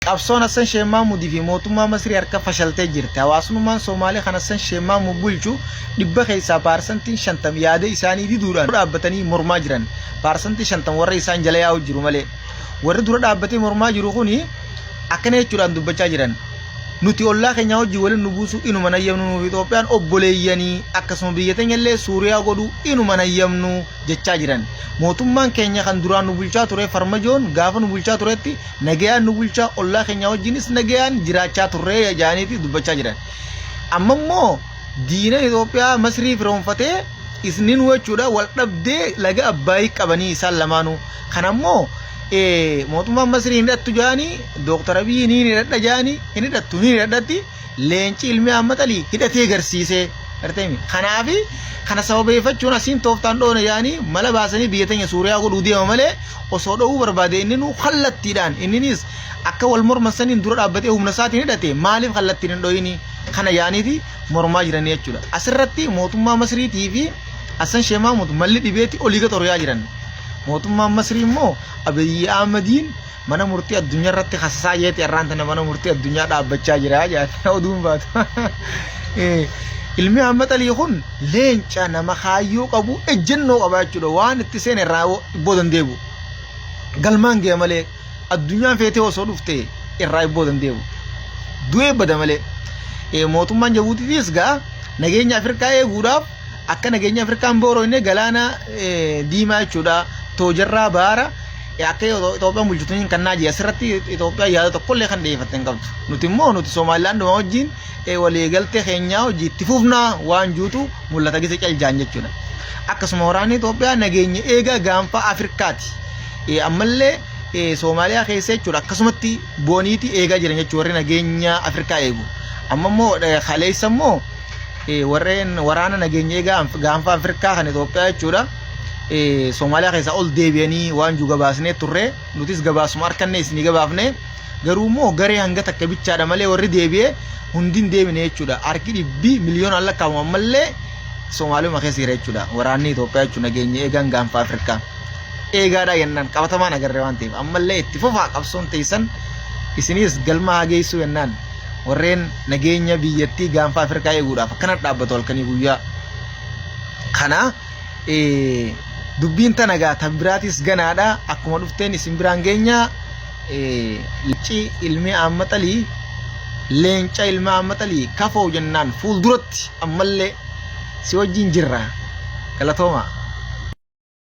qabsoon asan sheemaa mudii fi mootummaa Masrii harka fashaltee jirti. Hawaasummaan Somaalee kan asan sheemaa bulchu dhibba keessaa parsantiin 50 yaada isaanii diduudhaan dhaabbatanii mormaa jiran. Parsantii 50 warra isaan jala yaa'u jiru malee. Warri dura dhaabbatee mormaa jiru kuni akkana jechuudhaan dubbachaa jiran. Nuti ollaa keenya hojii waliin nu buusu inuma nayyamnu Itoophiyaan obboleeyyanii akkasuma biyya teenyallee Suuriyaa godhu inuma nayyamnu jechaa jiran. Mootummaan keenya kan duraan nu bulchaa ture Farmajoon gaafa nu bulchaa turetti nagayaan nu bulchaa ollaa keenya wajjinis nagayaan jiraachaa turre jaaniiti dubbachaa jiran. Amma immoo diina Itoophiyaa Masrii firoonfatee isnin jechuudha wal dhabdee laga Abbaayii qabanii isaan lamaanuu. Kanammoo mootummaan Masrii hidhattu jaanii Dr. Abiy ni hidhadha jaanii hidhattu ni hidhadhatti leenci ilmi Ahmad-Alii hidhatee agarsiise artemi. Kanaafi kana sababeeffachuun asiin tooftaan dhoona jaanii mala baasanii biyya teenya Suuriyaa godhuu deema malee osoo dhowuu barbaade inni nu kallattiidhaan inninis akka wal morman saniin dura dhaabbatee humna isaatiin hidhate maaliif kallattiin hin dhoyini kana yaaniiti mormaa jiranii jechuudha. Asirratti mootummaa Masriitii fi Hassan Sheikh Mahmud malli dhibeetti olii gad horiyaa jiran. Mootummaan Masrii immoo Abiy Ahmediin mana murtii addunyaa irratti hasasaa yeeti irraan tana mana murtii addunyaa dhaabbachaa jira jaata oduun baatu. Ilmi Ahmad-Alii kun leenca nama kaayyoo qabu ejjennoo qaba jechuudha waan itti seen irraa boodan deebu. Galmaan gee malee addunyaan feetee osoo dhufte irraa boodan deebu. Du'ee bada malee. Mootummaan Jabuutiitis gaa nageenya Afrikaa eeguudhaaf akka nageenya Afrikaan booroo inni galaana diimaa jechuudha. Tojarraa baara akka Itoophiyaan bulchituun kan naaji asirratti Itoophiyaa yaada tokkollee kan dhiyeeffatte hin qabdu. Nuti immoo nuti Somaalilaan dhuma wajjin waliigaltee keenyaa hojii itti fufnaa waan juutu mul'ata gisa caljaan jechuudha. Akkasuma waraanni Itoophiyaa nageenya eegaa gaanfa Afrikaati. Ammallee Somaaliyaa keessa jechuudha akkasumatti booniiti eegaa jiran jechuudha warri nageenya Afrikaa eegu. Amma immoo kaleessa immoo warreen waraana nageenya eegaa gaanfa Afrikaa kan Itoophiyaa jechuudha. Somaaliyaa keessa ol deebi'anii waan juga baasnee turre nutis gabaasuma harkanne isin gabaafne garuu immoo garee hanga takka bichaadha malee warri deebi'ee hundin deebine jechuudha. Harki dhibbi miliyoona lakkaa'amu ammallee Somaaliyaa keessa jira jechuudha. Waraanni Itoophiyaa jechuudha nageenya eegaan gaanfa Afrikaa. Eegaadha yennaan qabatamaan agarre waan ta'eef ammallee itti fufaa qabsoon teessan isinis galma hageessuu yennaan warreen nageenya biyyattii gaanfa Afrikaa eeguudhaaf akkana dhaabbatu halkanii guyyaa. Kana dubbiin tanagaa tabbiraatis ganaadha akkuma dhufteen isin biraan geenya leenci ilmi Ahmad-Alii leenca ilmi Ahmad-Alii kafoo jennaan fuulduratti ammallee si wajjin jirra galatooma.